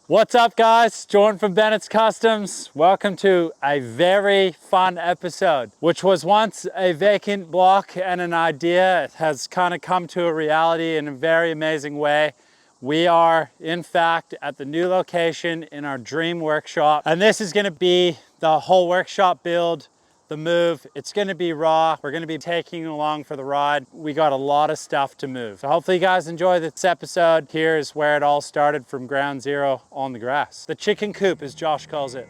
What's up, guys? Jordan from Bennett's Customs. Welcome to a very fun episode, which was once a vacant block and an idea. It has kind of come to a reality in a very amazing way. We are, in fact, at the new location in our dream workshop, and this is going to be the whole workshop build. The move, it's gonna be raw. We're gonna be taking you along for the ride. We got a lot of stuff to move. So hopefully you guys enjoy this episode. Here's where it all started from ground zero on the grass. The chicken coop, as Josh calls it.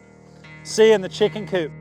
See you in the chicken coop.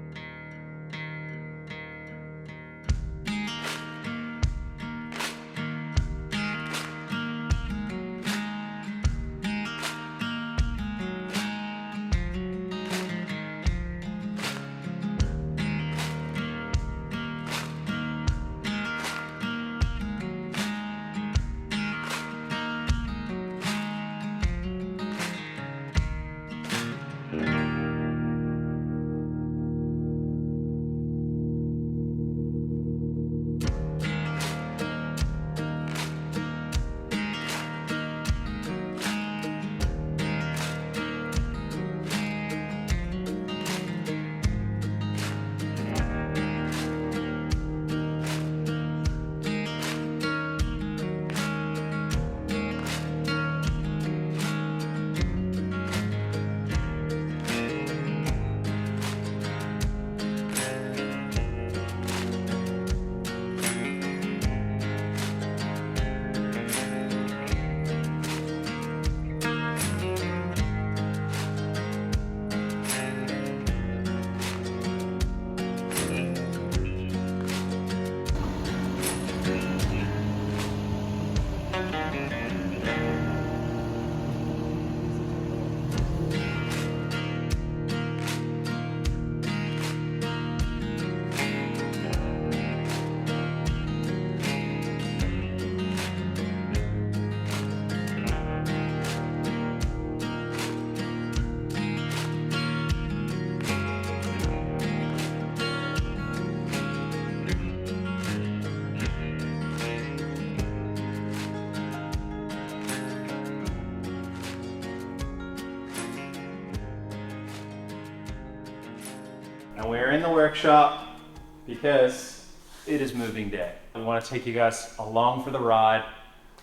And we're in the workshop because it is moving day. We want to take you guys along for the ride.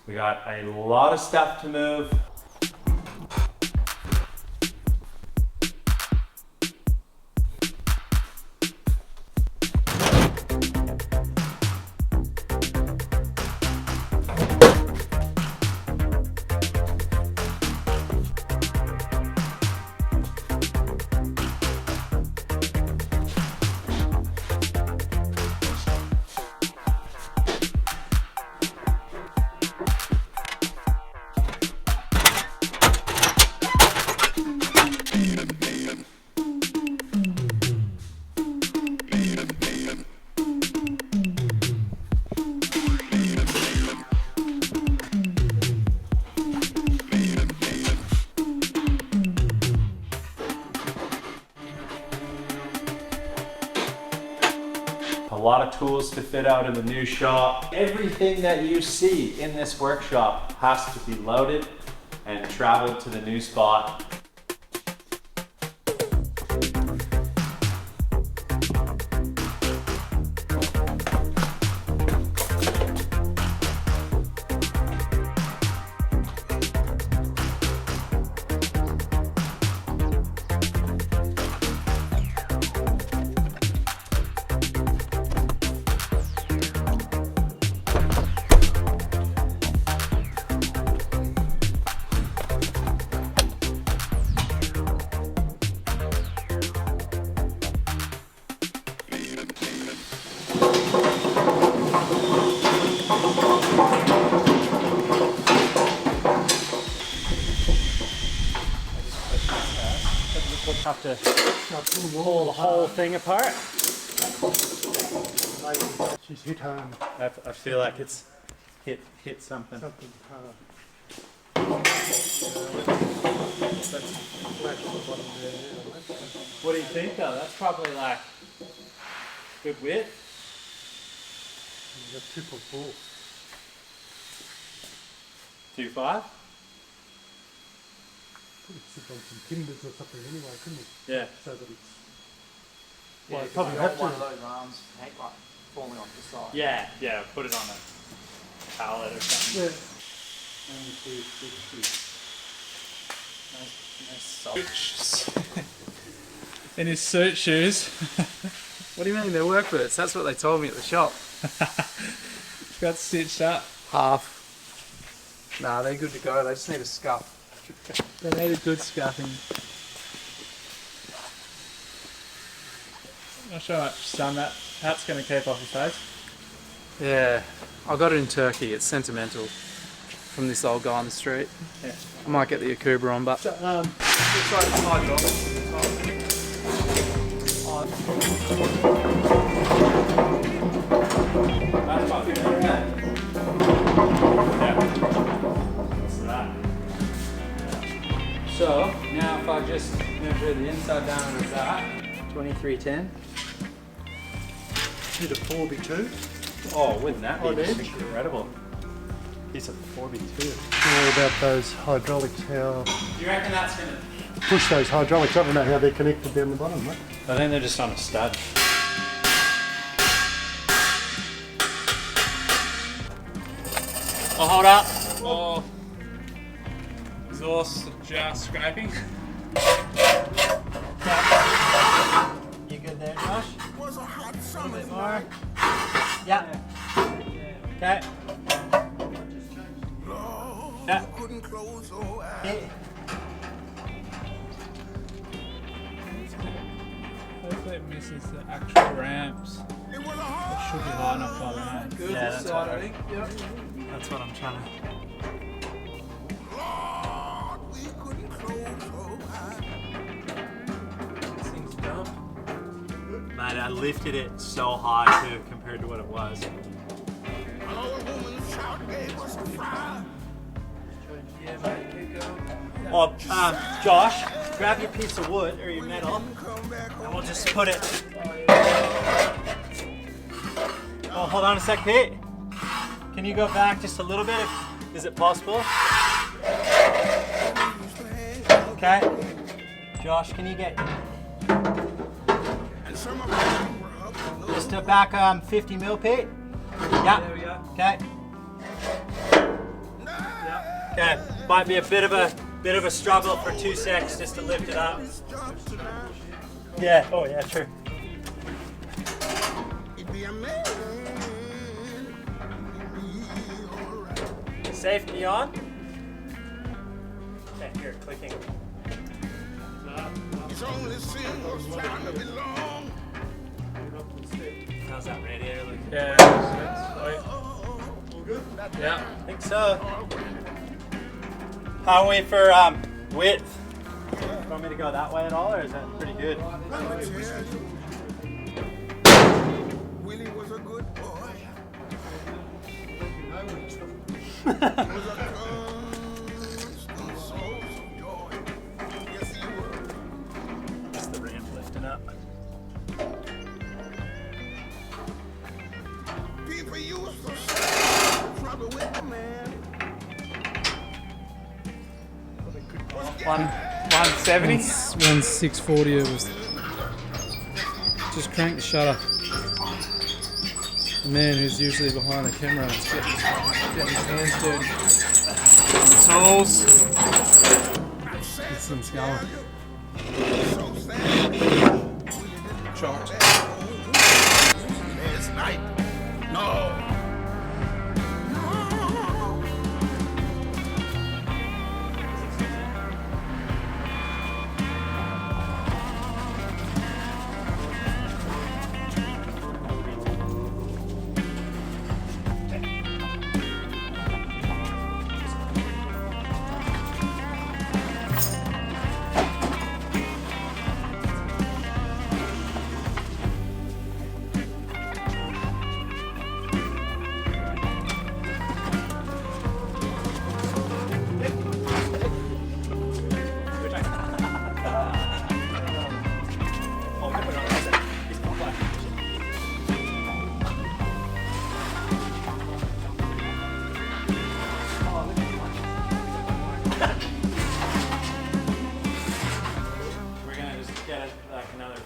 We got a lot of stuff to move. A lot of tools to fit out in the new shop. Everything that you see in this workshop has to be loaded and traveled to the new spot. Have to pull the whole thing apart. She's hit home. I feel like it's hit something. Something hard. What do you think though? That's probably like good width. You got 2.4. 2.5? Could sit on some timbers or something anyway, couldn't it? Yeah. So that it's. Yeah, Well, you probably don't have want to. one of those arms like falling off the side. Yeah, put it on a pallet or something. Yeah. In his suit shoes. What do you mean? They're work boots. That's what they told me at the shop. Got stitched up. Half. Nah, they're good to go. They just need a scuff. They need a good scuffing. Not sure how much sun that hat's going to keep off your face. Yeah, I got it in Turkey. It's sentimental from this old guy on the street. Yeah. I might get the Akuba on, but So, looks like it's $5. That's about good. Yeah. What's that? So now if I just measure the inside down of that, 2310. Did a 4x2? Oh, wouldn't that be On just edge? incredible? Piece of 4x2. All about those hydraulics, how Do you reckon that's going to... push those hydraulics. I don't know how they're connected down the bottom, mate. I think they're just on a stud. Oh, hold up. Oh, exhaust just scraping. You good there, Josh? Was a hot A summer bit more. Yeah. Okay. Yeah. couldn't close your eyes. Hit. Hopefully it misses the actual ramps. It was a hot Should be high enough by now. Good Yeah, this that's side, what I think. Yep. That's what I'm trying to... Lord, we couldn't close your eyes. This thing's dumb. Mate, I lifted it so high too compared to what it was. Our woman's shout gave us a fry. Yeah, mate, keep going. Well, Josh, grab your piece of wood or your metal Come back and home. we'll just put it... Oh, hold on a sec, Pete. Can you go back just a little bit? Is it possible? Okay. Josh, can you get And some of them were up. just to back 50 mil, Pete? Yeah. There we go. Okay. Okay. Might be a bit of a struggle for 2 secs just to lift it up. Yeah. Oh yeah, true. It'd be a man. It'd be alright. Safety on. Okay, here, clicking. It's only sin was trying to belong. How's that radiator looking? Yeah, Yeah, I think so. How are we for width? Want me to go that way at all, or is that pretty good? Let me tell you, Willie was a good boy. Was a constant source of joy. Yes, he was. Just the ramp lifting up. People used to say trouble with the man. Was 170? 1640 it was. Just crank the shutter. The man who's usually behind the camera is getting his hands dirty. Tools. Get some going. so sad. Chopped. Last night. No.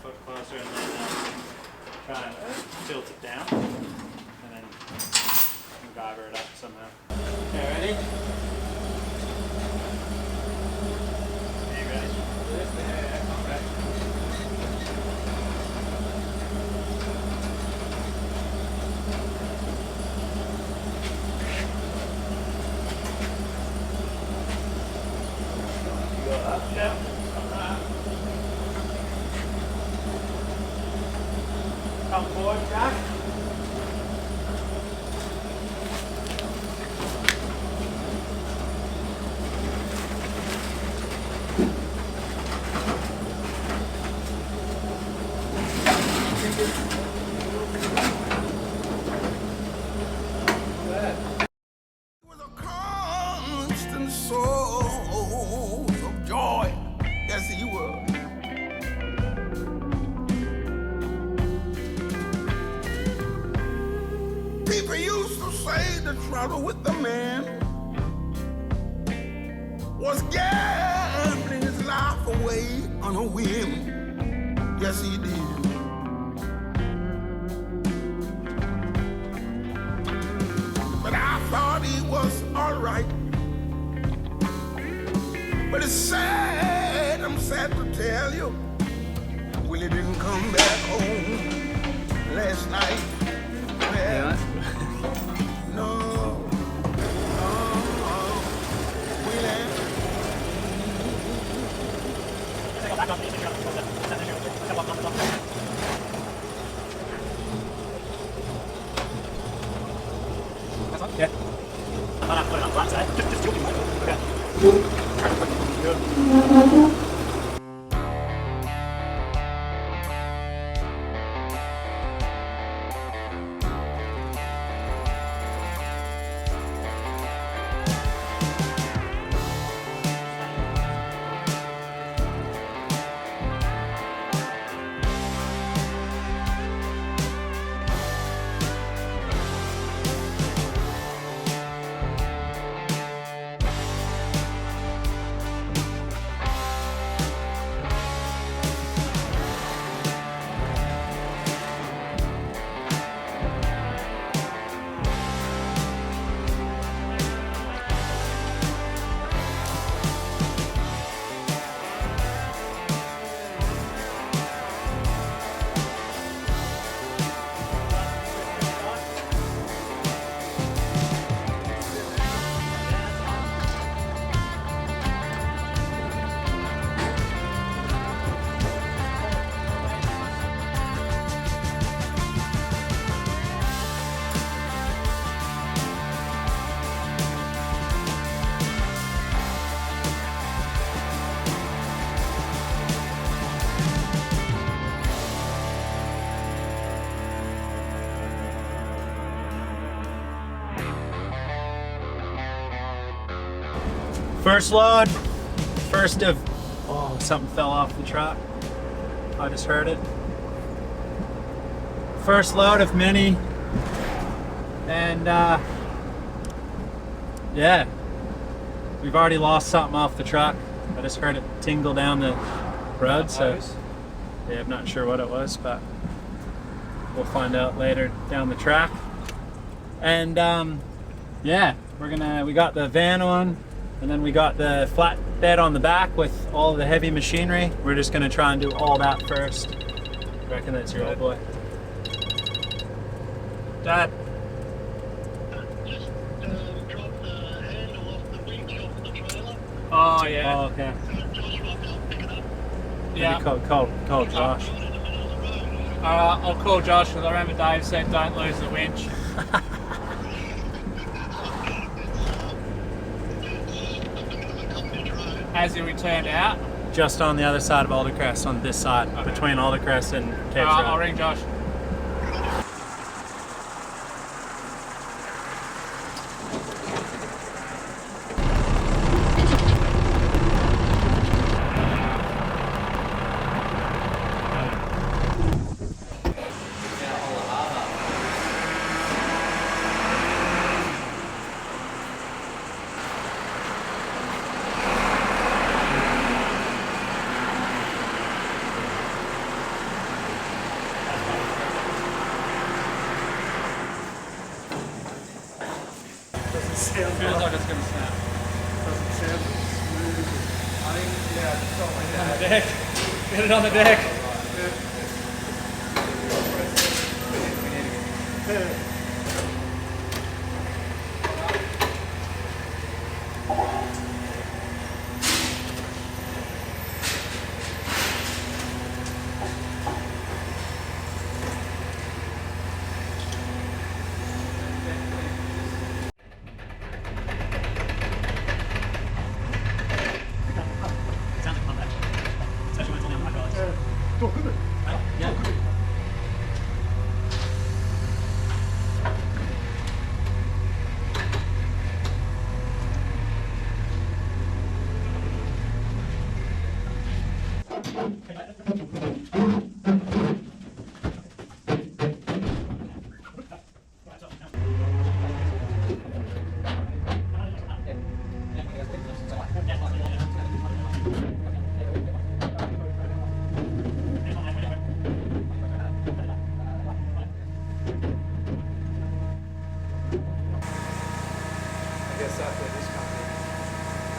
foot closer, and then try and tilt it down, and then MacGyver it up somehow. Okay, ready? Are you ready? Yeah, I'm ready. Go up, yeah. Alright. Come forward, Jack. With a constant source of joy. Yes, he was. People used to say the trouble with the man was gambling his life away on a whim. Yes, he did. But I thought he was alright. But it's sad, I'm sad to tell you, Willie didn't come back home last night. Well, no, Willie. Yeah. Just joking. Okay. First load, first of, oh, something fell off the truck. I just heard it. First load of many, and yeah, we've already lost something off the truck. I just heard it tingle down the road, so yeah, I'm not sure what it was, but we'll find out later down the track. And yeah, we got the van on. And then we got the flatbed on the back with all the heavy machinery. We're just gonna try and do all that first. I reckon that's your old boy. Dad. Drop the handle off the winch off the trailer. Oh yeah. Oh, okay. Josh might be able to pick it up. Yeah. Call Josh. Right in the middle of the road. I'll call Josh because I remember Dave said don't lose the winch. As he returned out. Just on the other side of Aldercrest, on this side, Okay. between Aldercrest and Cape I'll Road. ring Josh. On the deck. Get it on the deck. I guess after this company,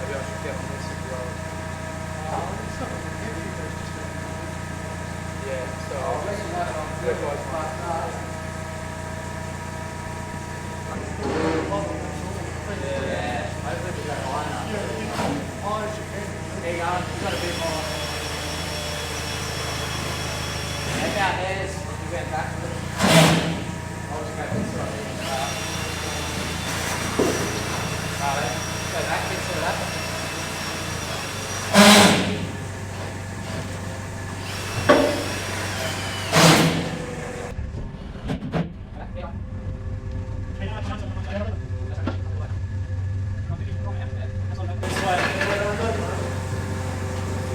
maybe I should get on this as well. Yeah, so I'll let you know on good guys. Yeah, hopefully we got a line up. There you go, you've got a bit more. Head out there, you went back to it. I'll just go this way. Go back, get some of that.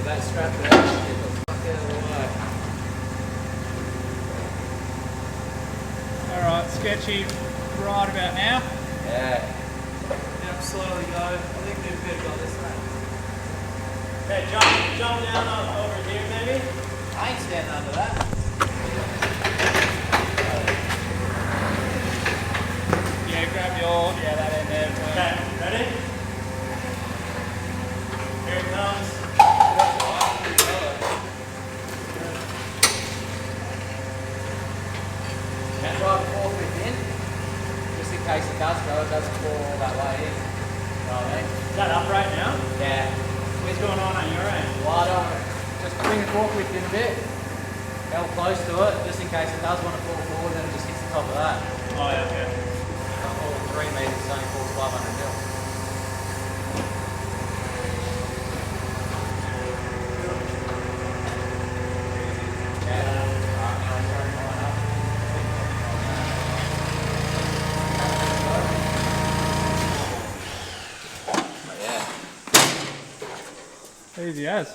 That strap there, get the fuck out of the way. Alright, sketchy right about now. Yeah. Now slowly go. I think we've better go this way. Okay, jump down over here maybe. I ain't standing under that. Yeah, grab your, that end there. Okay, ready? Here it comes. And drive the forklift in, just in case it does go, it doesn't fall all that way in. You know what I mean? Is that up right now? Yeah. What's going on your end? Well, I don't just bring the forklift in a bit, held close to it, just in case it does want to fall forward, then it just hits the top of that. Oh yeah, okay. All 3 metres only falls 500 mil. Easy as.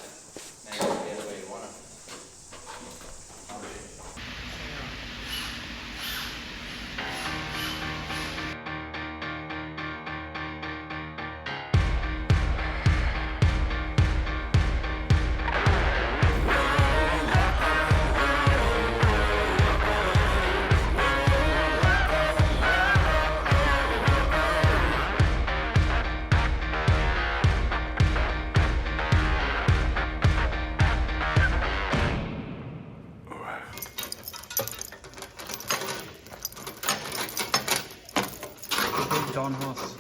Don Hoss.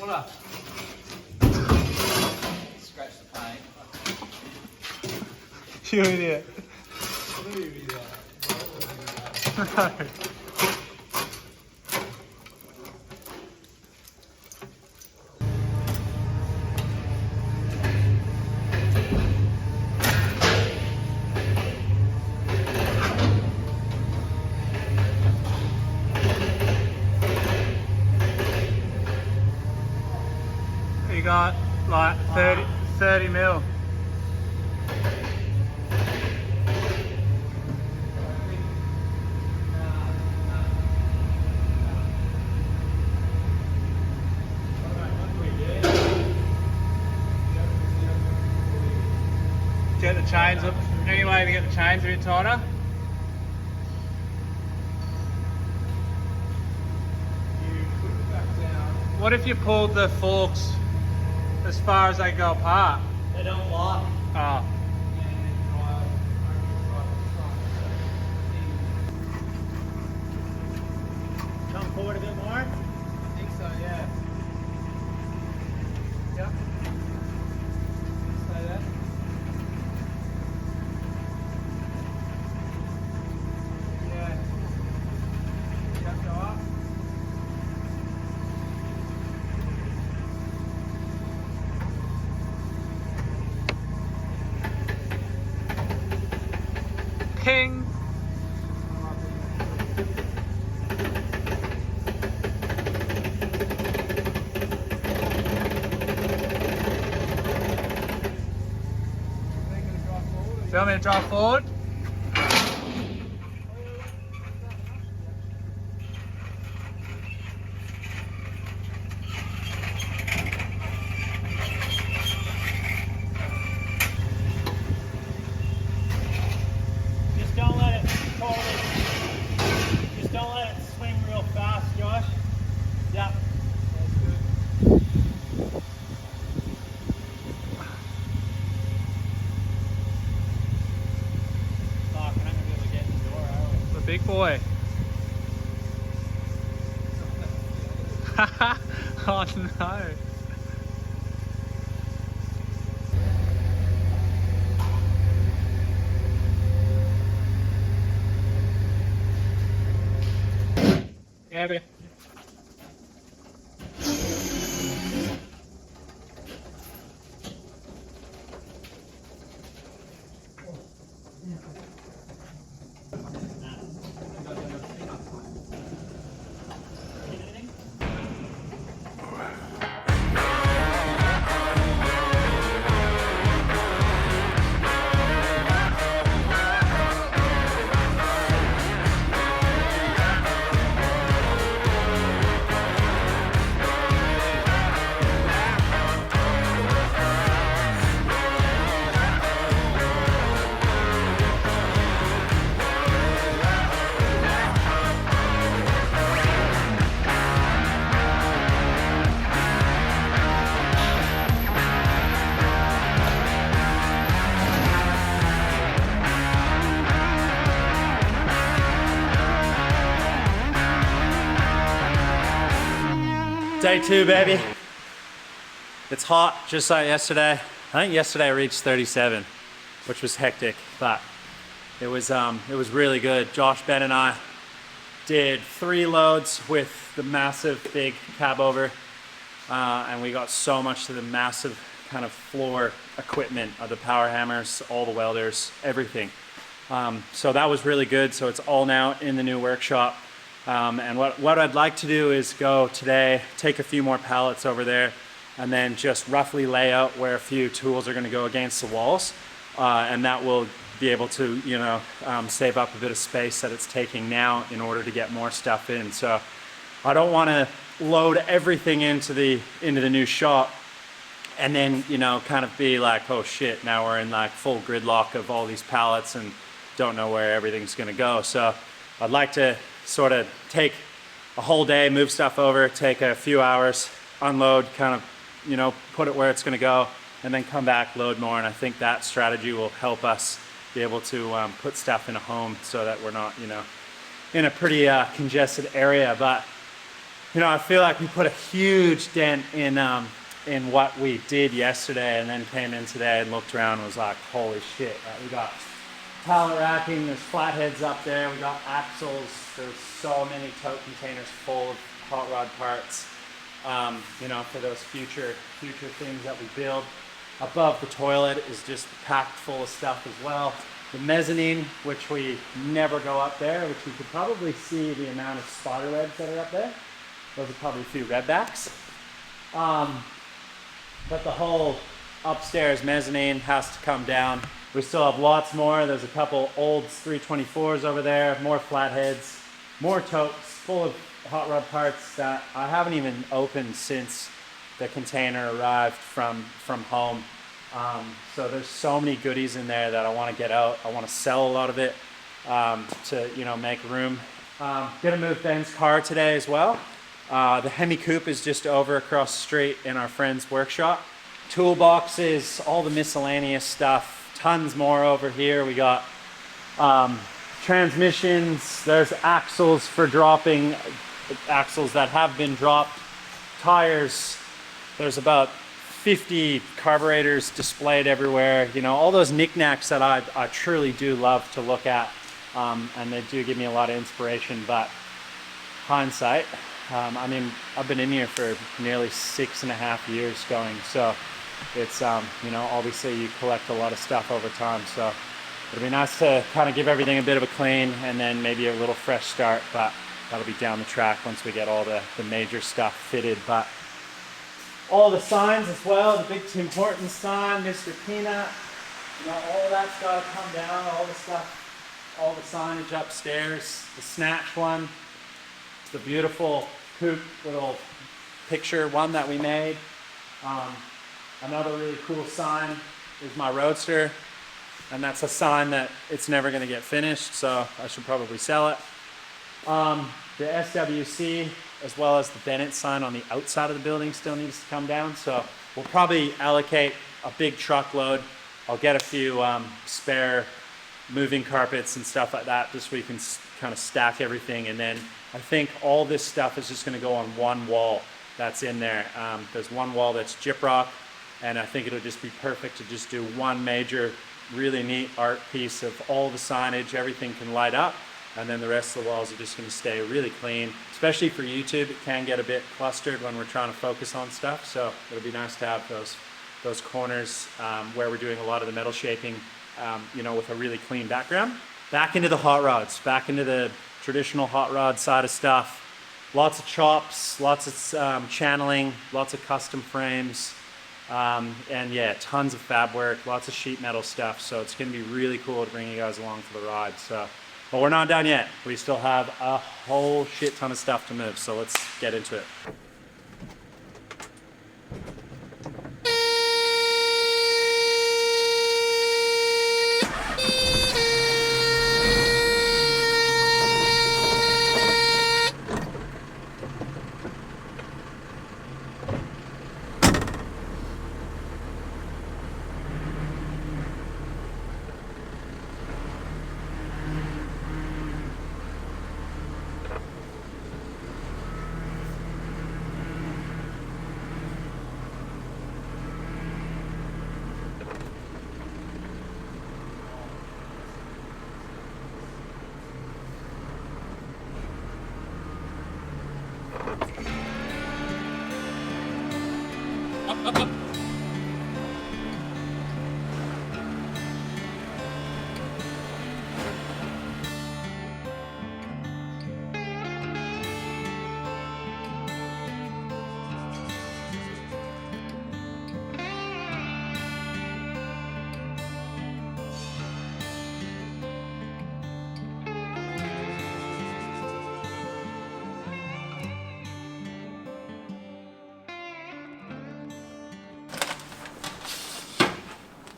Water. Scratch the paint. You idiot. You got like 30 mil. Get the chains up. Any way to get the chains a bit tighter? You put it back down. What if you pulled the forks as far as they go apart? They don't lock. Oh. Come forward a bit more. I think so, yeah. Yep. Stay there. Yeah. Yep, go up. Ping. Do you want me to drive forward? Just don't let it totally. Just don't let it swing real fast, Josh. Yep. Fuck, we're not gonna be able to get in the door, are we? The big boy. Oh no. Yeah, baby. Day 2, baby. It's hot, just like yesterday. I think yesterday I reached 37, which was hectic, but it was really good. Josh, Ben, and I did 3 loads with the massive big cab over, and we got so much to the massive kind of floor equipment of the power hammers, all the welders, everything. So that was really good. So it's all now in the new workshop. And what I'd like to do is go today, take a few more pallets over there, and then just roughly lay out where a few tools are going to go against the walls. And that will be able to, you know, save up a bit of space that it's taking now in order to get more stuff in. So I don't want to load everything into the new shop and then, you know, kind of be like, oh shit, now we're in like full gridlock of all these pallets and don't know where everything's going to go. So I'd like to sort of take a whole day, move stuff over, take a few hours, unload, kind of, you know, put it where it's going to go, and then come back, load more. And I think that strategy will help us be able to put stuff in a home so that we're not, you know, in a pretty congested area. But, you know, I feel like we put a huge dent in what we did yesterday, and then came in today and looked around and was like, holy shit, right? We got pallet racking, there's flatheads up there, we got axles, there's so many tote containers full of hot rod parts, you know, for those future things that we build. Above the toilet is just packed full of stuff as well. The mezzanine, which we never go up there, which you could probably see the amount of spotter reds that are up there. Those are probably a few redbacks. But the whole upstairs mezzanine has to come down. We still have lots more. There's a couple old 324s over there, more flatheads, more totes full of hot rod parts that I haven't even opened since the container arrived from home. So there's so many goodies in there that I want to get out. I want to sell a lot of it to, you know, make room. Gonna move Ben's car today as well. The Hemi Coupe is just over across the street in our friend's workshop. Toolboxes, all the miscellaneous stuff, tons more over here. We got transmissions, there's axles for dropping, axles that have been dropped, tires, there's about 50 carburetors displayed everywhere. You know, all those knickknacks that I truly do love to look at, and they do give me a lot of inspiration. But hindsight, I mean, I've been in here for nearly 6.5 years going, so it's you know, obviously you collect a lot of stuff over time, so it'll be nice to kind of give everything a bit of a clean and then maybe a little fresh start, but that'll be down the track once we get all the major stuff fitted. But all the signs as well, the big Tim Hortons sign, Mr. Peanut, you know, all of that's got to come down, all the stuff, all the signage upstairs, the Snatch one, the beautiful coupe little picture one that we made. Another really cool sign is my Roadster, and that's a sign that it's never going to get finished, so I should probably sell it. The SWC as well as the Bennett sign on the outside of the building still needs to come down, so we'll probably allocate a big truckload. I'll get a few spare moving carpets and stuff like that just so we can kind of stack everything, and then I think all this stuff is just going to go on one wall that's in there. There's one wall that's gyprock, and I think it'll just be perfect to just do one major really neat art piece of all the signage, everything can light up, and then the rest of the walls are just going to stay really clean. Especially for YouTube, it can get a bit clustered when we're trying to focus on stuff, so it'll be nice to have those corners where we're doing a lot of the metal shaping, you know, with a really clean background. Back into the hot rods, back into the traditional hot rod side of stuff. Lots of chops, lots of channeling, lots of custom frames, and yeah, tons of fab work, lots of sheet metal stuff. So it's going to be really cool to bring you guys along for the ride. So, but we're not done yet. We still have a whole shit ton of stuff to move. So let's get into it.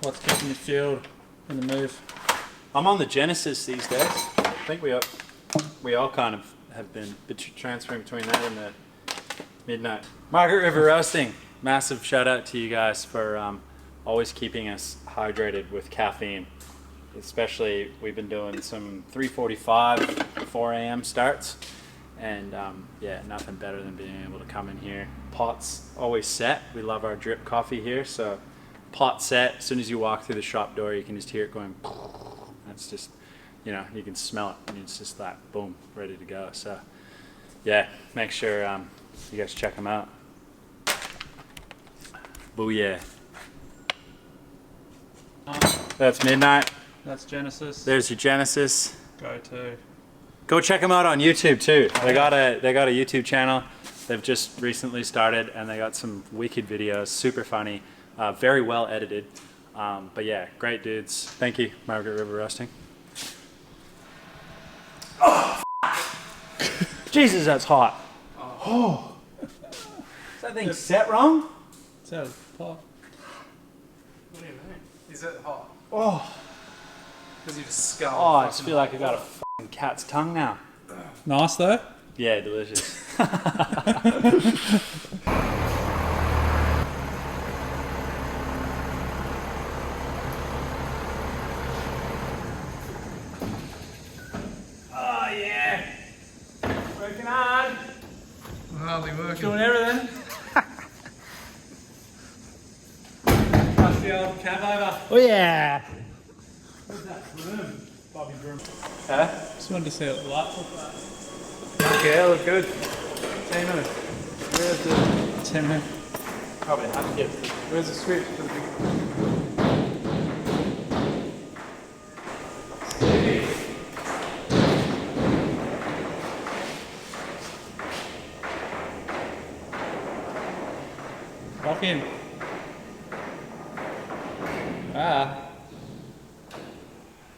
What's keeping you fueled in the move? I'm on the Genesis these days. I think we all kind of have been transferring between that and the Midnight. Margaret River Roasting. Massive shout out to you guys for always keeping us hydrated with caffeine. Especially, we've been doing some 3:45, 4 a.m. starts, and yeah, nothing better than being able to come in here. Pot's always set. We love our drip coffee here, so pot set. As soon as you walk through the shop door, you can just hear it going. That's just, you know, you can smell it, and it's just like boom, ready to go. So yeah, make sure you guys check them out. Booyah. That's Midnight. That's Genesis. There's your Genesis. Go to. Go check them out on YouTube too. They got a YouTube channel. They've just recently started, and they got some wicked videos, super funny, very well edited. But yeah, great dudes. Thank you, Margaret River Roasting. Oh, Jesus, that's hot. Oh. Is that thing set wrong? It's out of the pot. What do you mean? Is it hot? Oh. Because you just skull. Oh, I just feel like I got a f***ing cat's tongue now. Nice though. Yeah, delicious. Oh yeah! Working hard. Hardly working. Doing everything. Pass the old cab over. Oh yeah! What's that broom? Bobby broom. Just wanted to see what the lights look like. Okay, that look good. Timo, where's the... Timmy. Probably have to get... Where's the switch for the big... Lock in. Ah.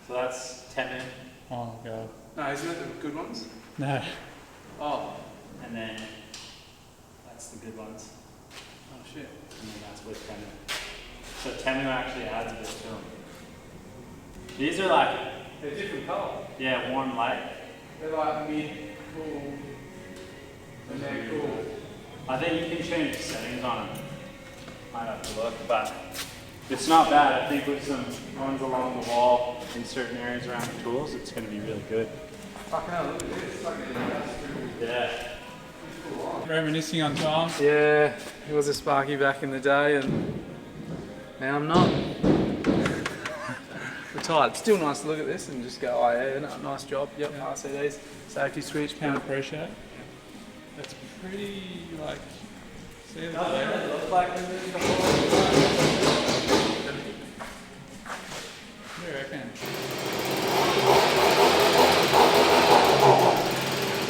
So that's 10 in, Oh god. No, isn't it the good ones? No. Oh. and then that's the good ones, Oh shit. and then that's with Temu. So Temu actually adds a bit to them. These are like, They're different colour. yeah, warm light. They're like mid, cool, and they're cool. I think you can change the settings on them. Might have to look, but it's not bad. I think with some ones along the wall in certain areas around the tools, it's going to be really good. Fucking hell, look at this. It's like an industrial. Yeah. Reminiscing on Tom. Yeah, he was a Sparky back in the day and now I'm not. Retired. Still nice to look at this and just go, oh yeah, no, nice job. Yep, RCDs, safety switch, Can pound. appreciate. That's pretty like. See it Doesn't there? it look like we moved before? What do you reckon?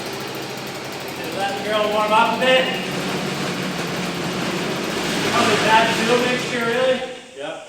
Just let the girl warm up a bit. Probably bad fuel mixture, really. Yep.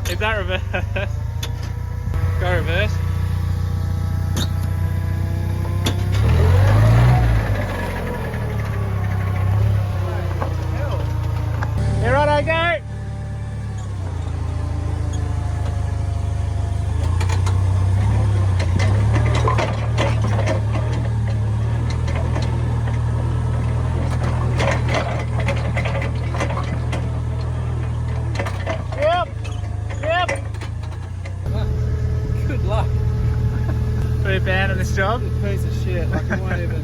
Is that reverse? Go reverse. Here I go. Good luck. Pretty bad on this job. Piece of shit. Like it won't even.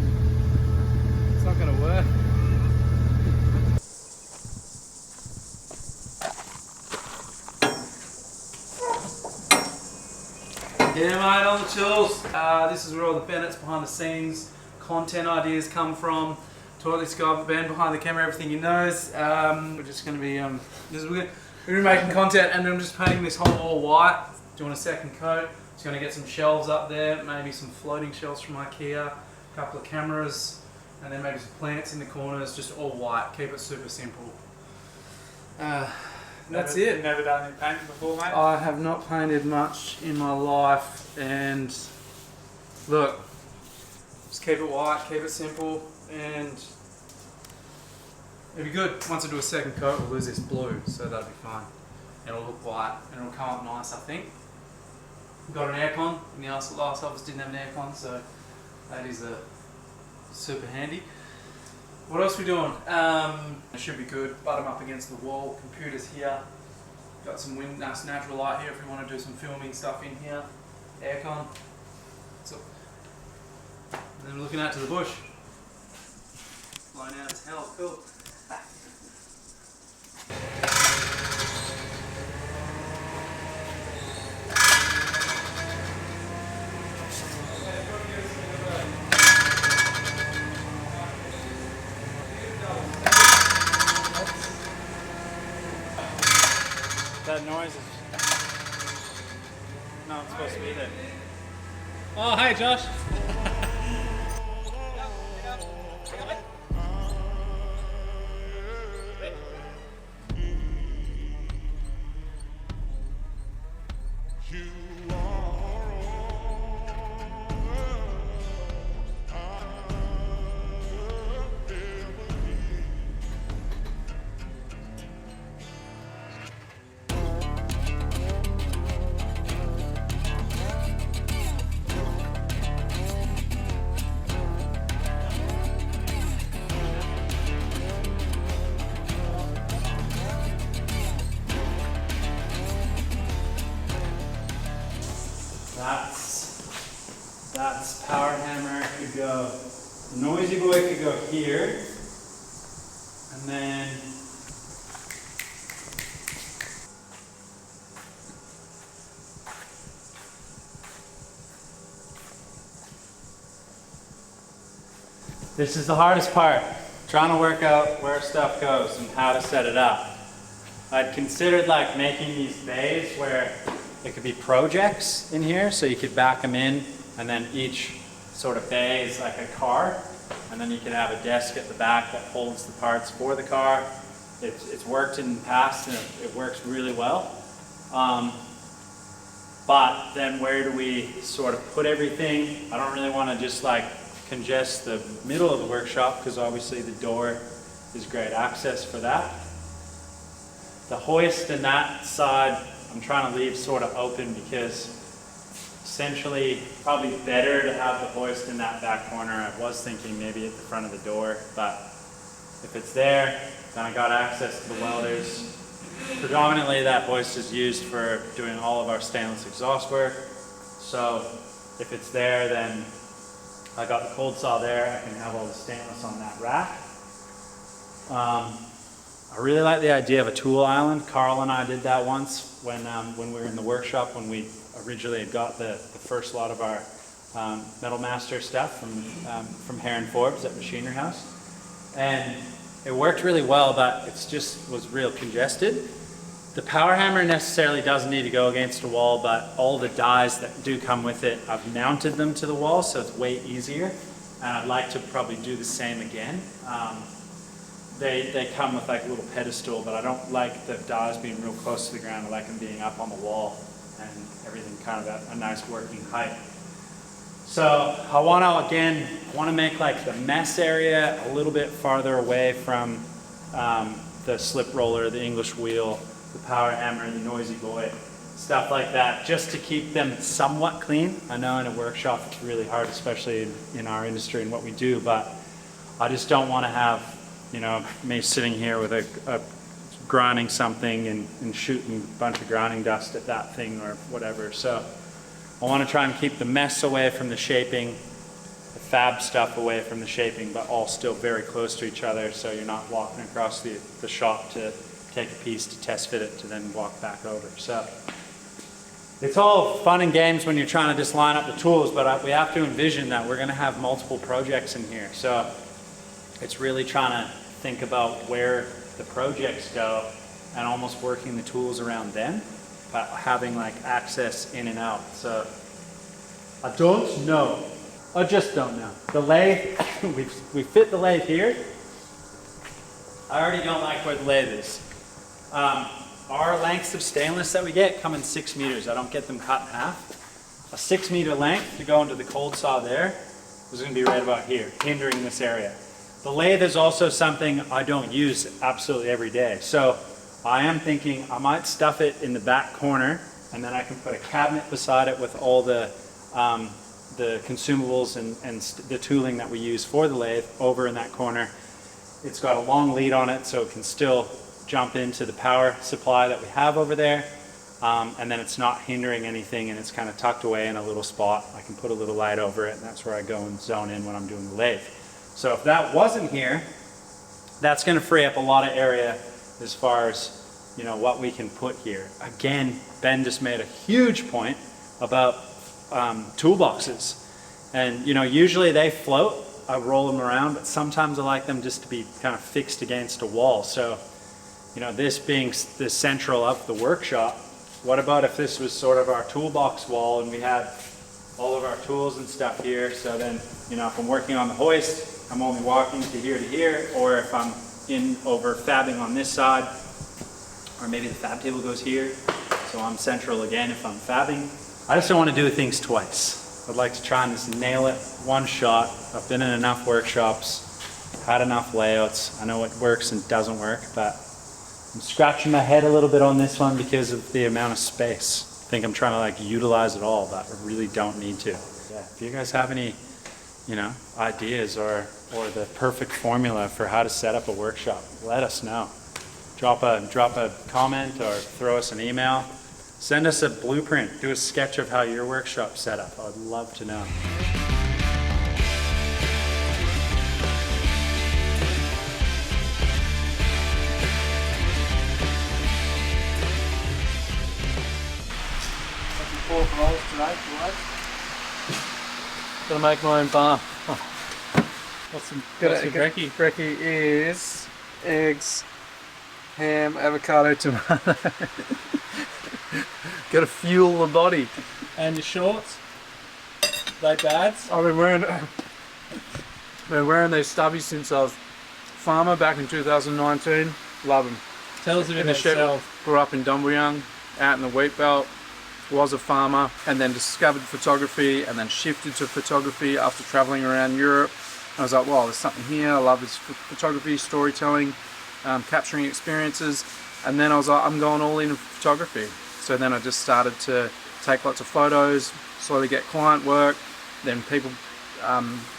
It's not gonna work. Yeah, mate, on the tools. This is where all the Bennett's behind the scenes content ideas come from. Talk this guy, Ben behind the camera, everything he knows. We're just going to be we're making content, and I'm just painting this whole wall white. Doing a second coat. Just going to get some shelves up there, maybe some floating shelves from IKEA, a couple of cameras, and then maybe some plants in the corners. Just all white. Keep it super simple. That's it. Never done any painting before, mate? I have not painted much in my life, and look, just keep it white, keep it simple, and it'll be good. Once I do a second coat, we'll lose this blue, so that'll be fine. It'll look white, and it'll come up nice, I think. We've got an aircon, and the last office didn't have an aircon, so that is super handy. What else are we doing? It should be good. Butt them up against the wall. Computers here. Got some nice natural light here if we want to do some filming stuff in here. Aircon. So And then looking out to the bush. Blown out as hell, cool. That noise is not supposed to be there. Oh, hey Josh. That's power hammer could go, the noisy boy could go here, and then this is the hardest part, trying to work out where stuff goes and how to set it up. I'd considered like making these bays where it could be projects in here, so you could back them in, and then each sort of bay is like a car, and then you could have a desk at the back that holds the parts for the car. It's worked in the past and it works really well. But then where do we sort of put everything? I don't really want to just like congest the middle of the workshop, because obviously the door is great access for that. The hoist in that side I'm trying to leave sort of open, because essentially probably better to have the hoist in that back corner. I was thinking maybe at the front of the door, but if it's there, then I got access to the welders. Predominantly that hoist is used for doing all of our stainless exhaust work. So if it's there, then I got the cold saw there. I can have all the stainless on that rack. I really like the idea of a tool island. Carl and I did that once when we were in the workshop, when we originally had got the first lot of our Metal Master stuff from Heron Forbes at Machinery House. And it worked really well, but it just was real congested. The power hammer necessarily doesn't need to go against a wall, but all the dies that do come with it, I've mounted them to the wall, so it's way easier. And I'd like to probably do the same again. They come with like a little pedestal, but I don't like the dies being real close to the ground. I like them being up on the wall and everything kind of at a nice working height. So I want to make like the mess area a little bit farther away from the slip roller, the English wheel, the power hammer, the noisy boy, stuff like that, just to keep them somewhat clean. I know in a workshop it's really hard, especially in our industry and what we do, but I just don't want to have, you know, me sitting here with a grinding something and shooting a bunch of grinding dust at that thing or whatever. So I want to try and keep the mess away from the shaping, the fab stuff away from the shaping, but all still very close to each other, so you're not walking across the shop to take a piece to test fit it to then walk back over. So it's all fun and games when you're trying to just line up the tools, but we have to envision that we're going to have multiple projects in here. So it's really trying to think about where the projects go and almost working the tools around them, but having like access in and out. So I don't know. I just don't know. The lathe, we fit the lathe here. I already don't like where the lathe is. Our lengths of stainless that we get come in 6 meters. I don't get them cut in half. A 6 meter length to go into the cold saw there is going to be right about here, hindering this area. The lathe is also something I don't use absolutely every day. So I am thinking I might stuff it in the back corner, and then I can put a cabinet beside it with all the consumables and the tooling that we use for the lathe over in that corner. It's got a long lead on it, so it can still jump into the power supply that we have over there. and then it's not hindering anything and it's kind of tucked away in a little spot. I can put a little light over it, and that's where I go and zone in when I'm doing the lathe. So if that wasn't here, that's going to free up a lot of area as far as, you know, what we can put here. Again, Ben just made a huge point about toolboxes, and you know, usually they float. I roll them around, but sometimes I like them just to be kind of fixed against a wall. So, you know, this being the central of the workshop, what about if this was sort of our toolbox wall and we had all of our tools and stuff here? So then, you know, if I'm working on the hoist, I'm only walking to here, or if I'm in over fabbing on this side, or maybe the fab table goes here, so I'm central again if I'm fabbing. I just don't want to do things twice. I'd like to try and just nail it one shot. I've been in enough workshops, had enough layouts. I know what works and doesn't work, but I'm scratching my head a little bit on this one because of the amount of space. I think I'm trying to like utilize it all, but I really don't need to. Yeah, if you guys have any, you know, ideas or the perfect formula for how to set up a workshop, let us know. Drop a comment or throw us an email. Send us a blueprint, do a sketch of how your workshop's set up. I'd love to know. Pork rolls today, boys. Gonna make my own bar. What's some Brekkie? Brekkie is eggs, ham, avocado, tomato. Gotta fuel the body. And your shorts? They bads? I've been wearing these stubbies since I was farmer back in 2019. Love them. Tell us a bit In the about shed. yourself. Grew up in Dumbleyung, out in the wheat belt. Was a farmer, and then discovered photography, and then shifted to photography after traveling around Europe. I was like, well, there's something here. I love this photography, storytelling, capturing experiences. And then I was like, I'm going all in photography. So then I just started to take lots of photos, slowly get client work. Then people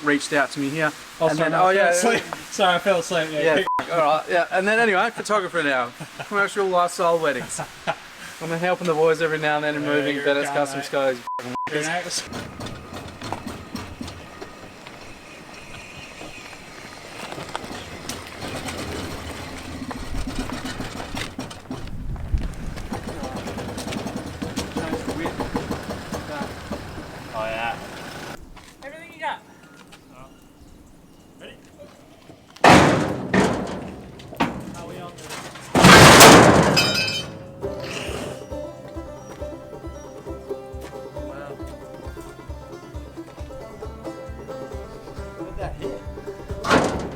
reached out to me here. Sorry, I fell asleep. Yeah, all right, yeah. And then anyway, photographer now. Commercial lifestyle weddings. I'm helping the boys every now and then in moving you're Bennett's a Custom guy, Skies. Oh yeah. Everything you got. Ready? How are we on this? What did that hit?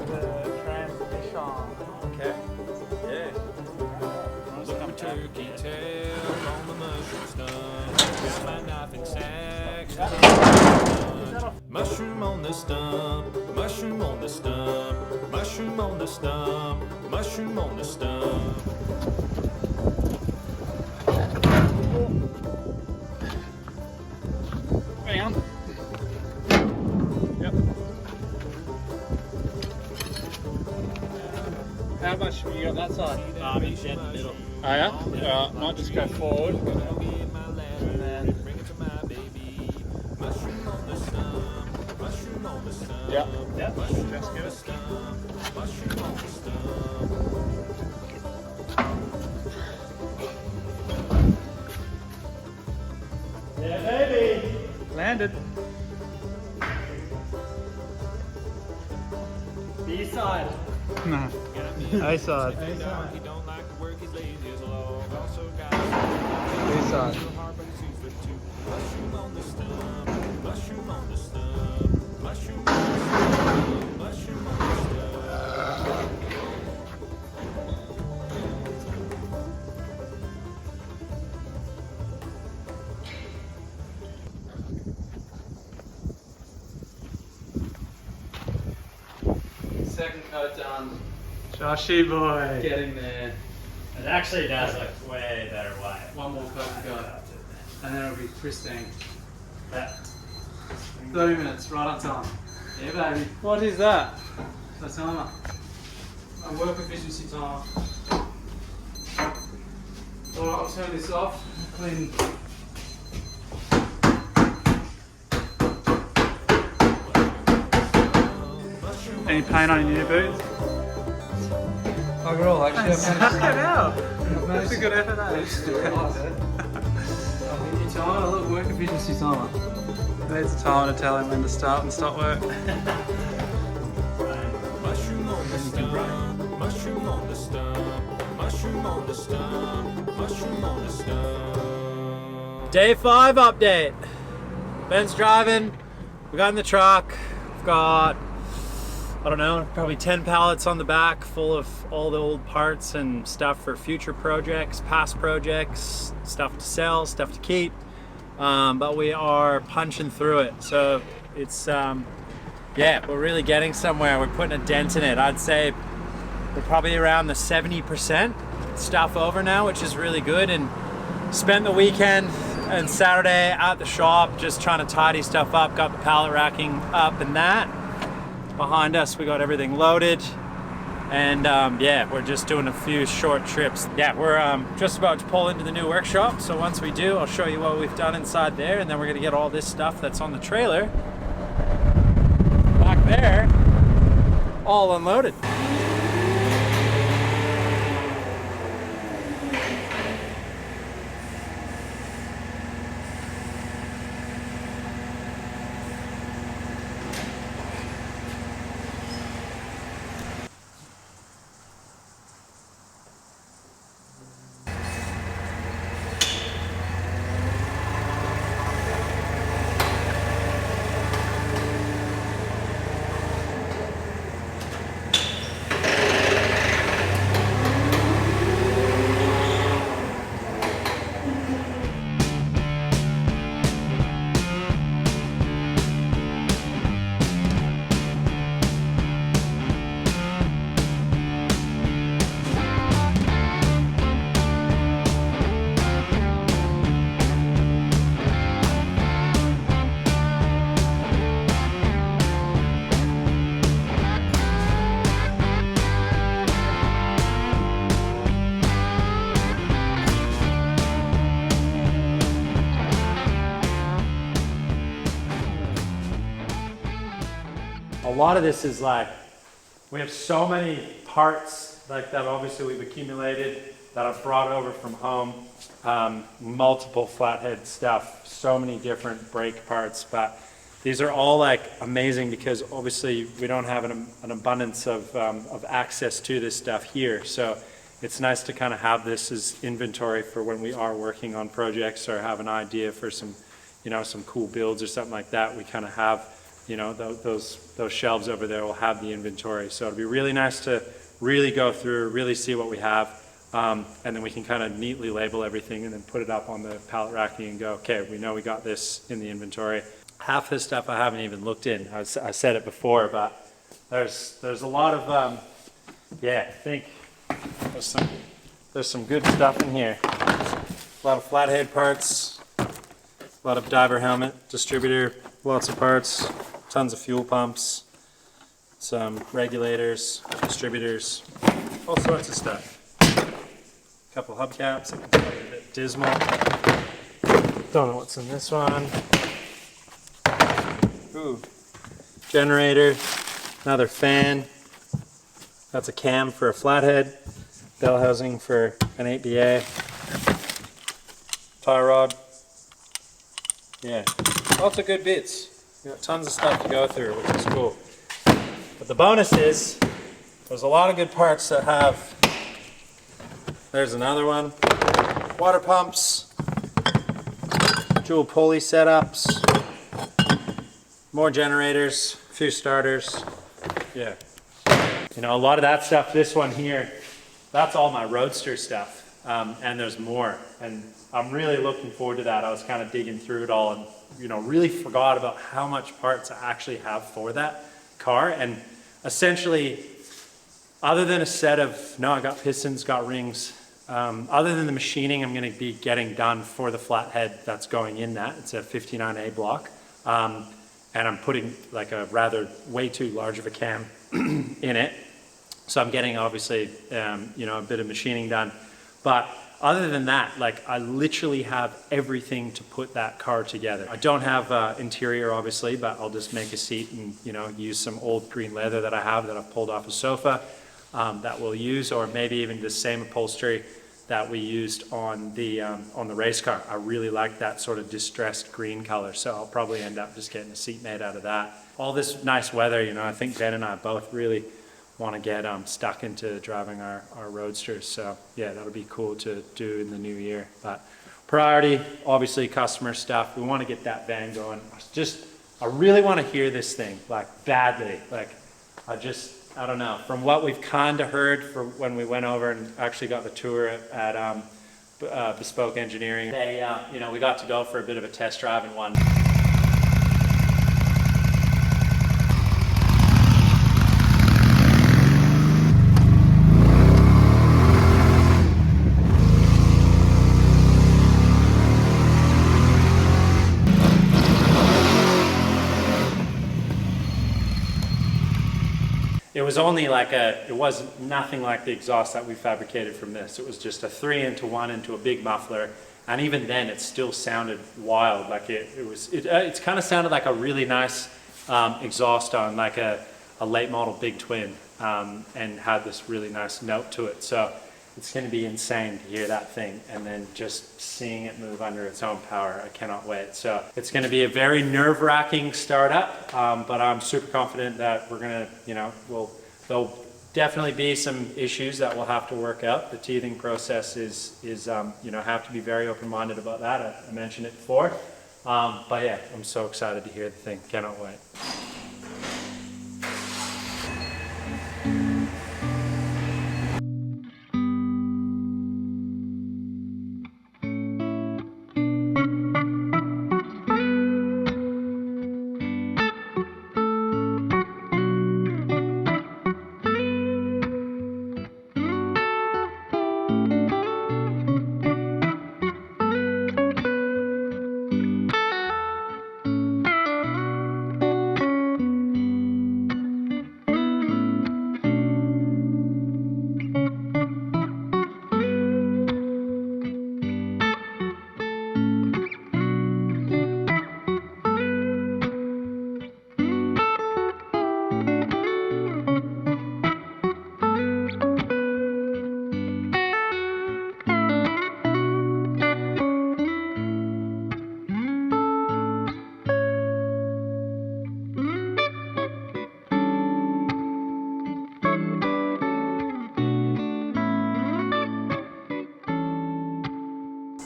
The transmission. Okay. Yeah. Look at turkey tail on the mushroom stump. Got my knife and sacks. Mushroom on the stump. Mushroom on the stump. Mushroom on the stump. Mushroom on the stump. Bam. Yep. How much have you got that side? It's dead in the middle. Oh yeah? Alright, might just go forward. And then, yeah. Yeah. Just give it. Yeah, baby. Landed. B side. No. A side. He don't like to work, he's lazy as a log. Also got B side. hard, but he's 2 foot 2. Mushroom on the stump. Mushroom on the stump. Mushroom on the stump. Mushroom on the stump. Second coat done. Joshy boy. Getting there. It actually does look way better white. One more coat to go. And then it'll be pristine. Yeah. 30 minutes, right on time. Yeah, baby. What is that? The timer. My work efficiency timer. Alright, I'll turn this off. Clean. Any paint on your new boots? Overall, actually, That's a good effort, New timer, look, work efficiency timer. There's a timer to tell him when to start and stop work. Mushroom on the stump, mushroom on the stump, mushroom on the stump, mushroom on the stump. Day 5 update. Ben's driving. We got in the truck. We've got, I don't know, probably 10 pallets on the back full of all the old parts and stuff for future projects, past projects, stuff to sell, stuff to keep. But we are punching through it. So it's, yeah, we're really getting somewhere. We're putting a dent in it. I'd say we're probably around the 70% stuff over now, which is really good. And spent the weekend and Saturday at the shop just trying to tidy stuff up. Got the pallet racking up and that. Behind us, we got everything loaded. And yeah, we're just doing a few short trips. Yeah, we're just about to pull into the new workshop. So once we do, I'll show you what we've done inside there. And then we're gonna get all this stuff that's on the trailer back there all unloaded. A lot of this is like, we have so many parts like that obviously we've accumulated that I've brought over from home, multiple flathead stuff, so many different brake parts, but these are all like amazing because obviously we don't have an abundance of access to this stuff here. So it's nice to kind of have this as inventory for when we are working on projects or have an idea for some, you know, some cool builds or something like that. We kind of have, you know, those shelves over there will have the inventory. So it'll be really nice to really go through, really see what we have, and then we can kind of neatly label everything and then put it up on the pallet racking and go, okay, we know we got this in the inventory. Half this stuff I haven't even looked in. I said it before, but there's a lot of, yeah, I think there's some good stuff in here. A lot of flathead parts, a lot of diver helmet, distributor, lots of parts, tons of fuel pumps, some regulators, distributors, all sorts of stuff. A couple hubcaps, it can be a bit dismal. Don't know what's in this one. Ooh, generator, another fan. That's a cam for a flathead, bell housing for an 8BA, tie rod. Yeah, lots of good bits. You got tons of stuff to go through, which is cool. But the bonus is, there's a lot of good parts that have, there's another one, water pumps, dual pulley setups, more generators, a few starters. Yeah. You know, a lot of that stuff, this one here, that's all my Roadster stuff. And there's more. And I'm really looking forward to that. I was kind of digging through it all and, you know, really forgot about how much parts I actually have for that car. And essentially, other than a set of, no, I got pistons, got rings, other than the machining I'm going to be getting done for the flathead that's going in that, it's a 59A block. And I'm putting like a rather way too large of a cam in it. So I'm getting obviously, you know, a bit of machining done. But other than that, like I literally have everything to put that car together. I don't have interior obviously, but I'll just make a seat and, you know, use some old green leather that I have that I've pulled off a sofa that we'll use, or maybe even the same upholstery that we used on the race car. I really like that sort of distressed green color, so I'll probably end up just getting a seat made out of that. All this nice weather, you know, I think Ben and I both really want to get stuck into driving our roadsters, so yeah, that'll be cool to do in the new year. But priority, obviously customer stuff. We want to get that van going. I really want to hear this thing, like badly. Like I don't know, from what we've kind of heard for when we went over and actually got the tour at Bespoke Engineering, they, you know, we got to go for a bit of a test drive in one. It was only like it was nothing like the exhaust that we fabricated from this. It was just a 3-into-1 into a big muffler. And even then it still sounded wild. Like it kind of sounded like a really nice exhaust on like a late model big twin, and had this really nice note to it. So it's going to be insane to hear that thing and then just seeing it move under its own power. I cannot wait. So it's going to be a very nerve-wracking startup, but I'm super confident that we're going to, you know, there'll definitely be some issues that we'll have to work out. The teething process is you know, have to be very open-minded about that. I mentioned it before, but yeah, I'm so excited to hear the thing. Cannot wait.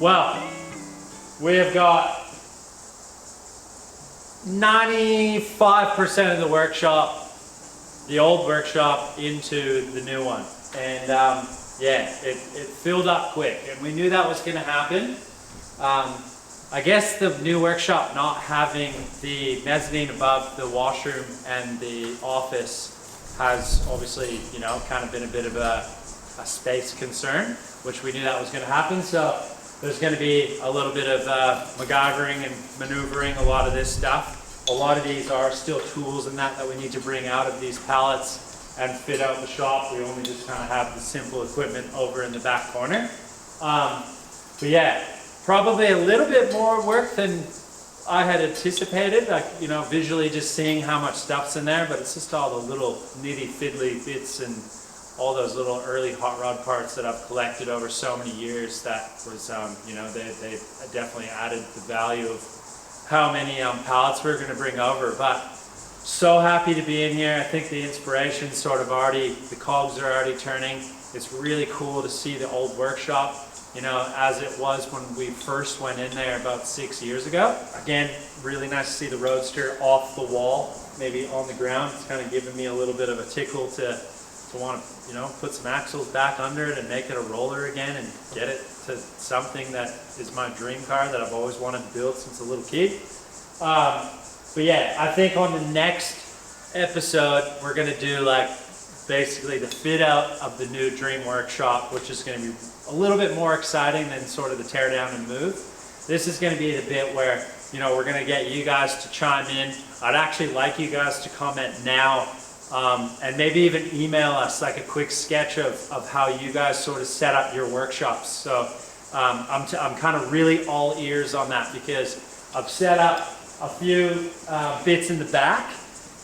Well, we have got 95% of the workshop, the old workshop, into the new one. And yeah, it filled up quick, and we knew that was going to happen. I guess the new workshop not having the mezzanine above the washroom and the office has obviously, you know, kind of been a bit of a space concern, which we knew that was going to happen. So there's going to be a little bit of MacGyvering and maneuvering a lot of this stuff. A lot of these are still tools and that we need to bring out of these pallets and fit out the shop. We only just kind of have the simple equipment over in the back corner. But yeah, probably a little bit more work than I had anticipated, like, you know, visually just seeing how much stuff's in there, but it's just all the little nitty fiddly bits and all those little early hot rod parts that I've collected over so many years. That was, you know, they definitely added the value of how many pallets we're going to bring over. But so happy to be in here. I think the inspiration's sort of already, the cogs are already turning. It's really cool to see the old workshop, you know, as it was when we first went in there about 6 years ago. Again, really nice to see the Roadster off the wall, maybe on the ground. It's kind of giving me a little bit of a tickle to want to, you know, put some axles back under it and make it a roller again and get it to something that is my dream car that I've always wanted to build since a little kid. But yeah, I think on the next episode, we're going to do like basically the fit out of the new dream workshop, which is going to be a little bit more exciting than sort of the tear down and move. This is going to be the bit where, you know, we're going to get you guys to chime in. I'd actually like you guys to comment now and maybe even email us like a quick sketch of how you guys sort of set up your workshops. So I'm kind of really all ears on that, because I've set up a few bits in the back,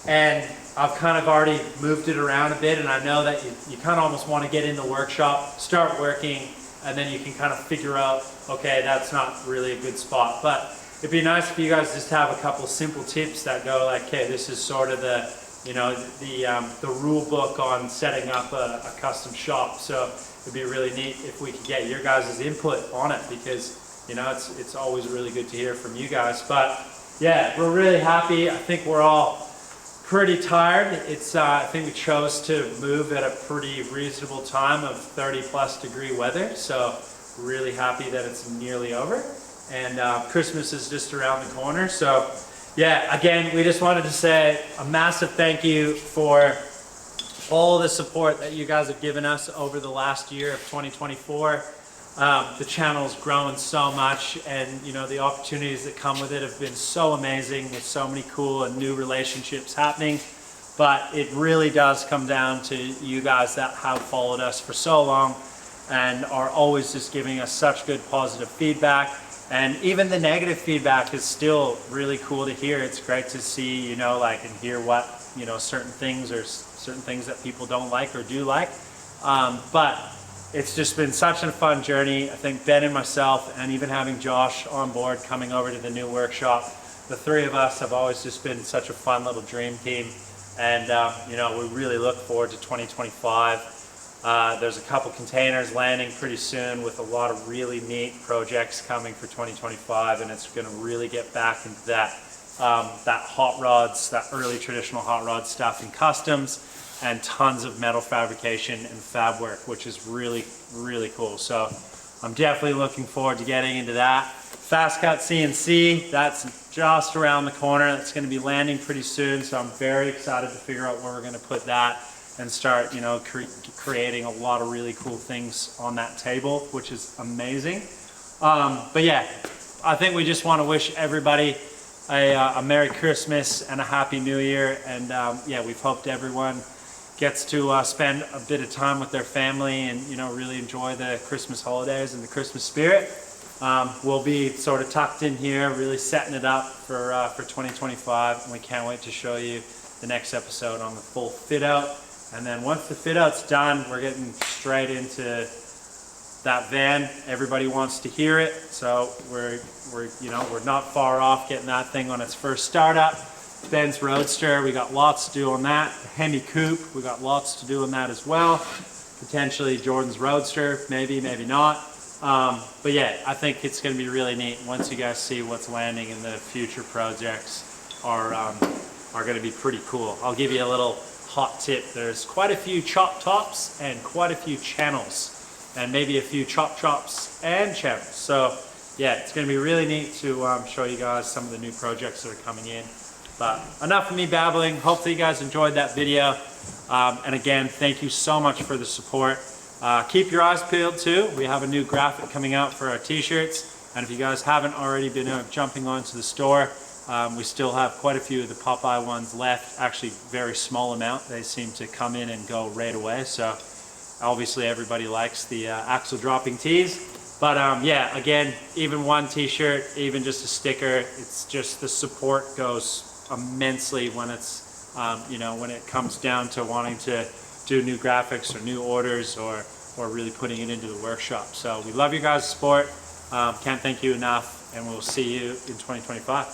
and I've kind of already moved it around a bit, and I know that you kind of almost want to get in the workshop, start working, and then you can kind of figure out, okay, that's not really a good spot. But it'd be nice if you guys just have a couple simple tips that go like, okay, this is sort of the, you know, the rule book on setting up a custom shop. So it'd be really neat if we could get your guys' input on it, because, you know, it's always really good to hear from you guys. But yeah, we're really happy. I think we're all pretty tired. It's I think we chose to move at a pretty reasonable time of 30+ degree weather, so really happy that it's nearly over, and Christmas is just around the corner. So yeah, again, we just wanted to say a massive thank you for all the support that you guys have given us over the last year of 2024. The channel's grown so much, and you know, the opportunities that come with it have been so amazing, with so many cool and new relationships happening. But it really does come down to you guys that have followed us for so long and are always just giving us such good positive feedback. And even the negative feedback is still really cool to hear. It's great to see, you know, like, and hear what, you know, certain things that people don't like or do like. But it's just been such a fun journey. I think Ben and myself, and even having Josh on board coming over to the new workshop, the three of us have always just been such a fun little dream team. And you know, we really look forward to 2025. There's a couple containers landing pretty soon with a lot of really neat projects coming for 2025, and it's going to really get back into that hot rods, that early traditional hot rod stuff and customs, and tons of metal fabrication and fab work, which is really, really cool. So I'm definitely looking forward to getting into that. Fast Cut CNC, that's just around the corner. That's going to be landing pretty soon, so I'm very excited to figure out where we're going to put that and start, you know, creating a lot of really cool things on that table, which is amazing. But yeah, I think we just want to wish everybody a Merry Christmas and a Happy New Year. And yeah, we've hoped everyone gets to spend a bit of time with their family and, you know, really enjoy the Christmas holidays and the Christmas spirit. We'll be sort of tucked in here, really setting it up for 2025, and we can't wait to show you the next episode on the full fit out. And then once the fit out's done, we're getting straight into that van. Everybody wants to hear it, so we're not far off getting that thing on its first startup. Ben's Roadster, we got lots to do on that. The Hemi Coupe, we got lots to do on that as well. Potentially Jordan's Roadster, maybe not. But yeah, I think it's going to be really neat once you guys see what's landing, in the future projects are going to be pretty cool. I'll give you a little hot tip. There's quite a few chop tops and quite a few channels, and maybe a few chop chops and channels. So yeah, it's going to be really neat to show you guys some of the new projects that are coming in. But enough of me babbling. Hopefully you guys enjoyed that video. And again, thank you so much for the support. Keep your eyes peeled too. We have a new graphic coming out for our t-shirts. And if you guys haven't already been jumping onto the store, we still have quite a few of the Popeye ones left. Actually, very small amount. They seem to come in and go right away. So obviously everybody likes the axle dropping tees. But yeah, again, even one t-shirt, even just a sticker, it's just the support goes immensely when it's you know, when it comes down to wanting to do new graphics or new orders, or really putting it into the workshop. So we love you guys' support. Can't thank you enough, and we'll see you in 2025.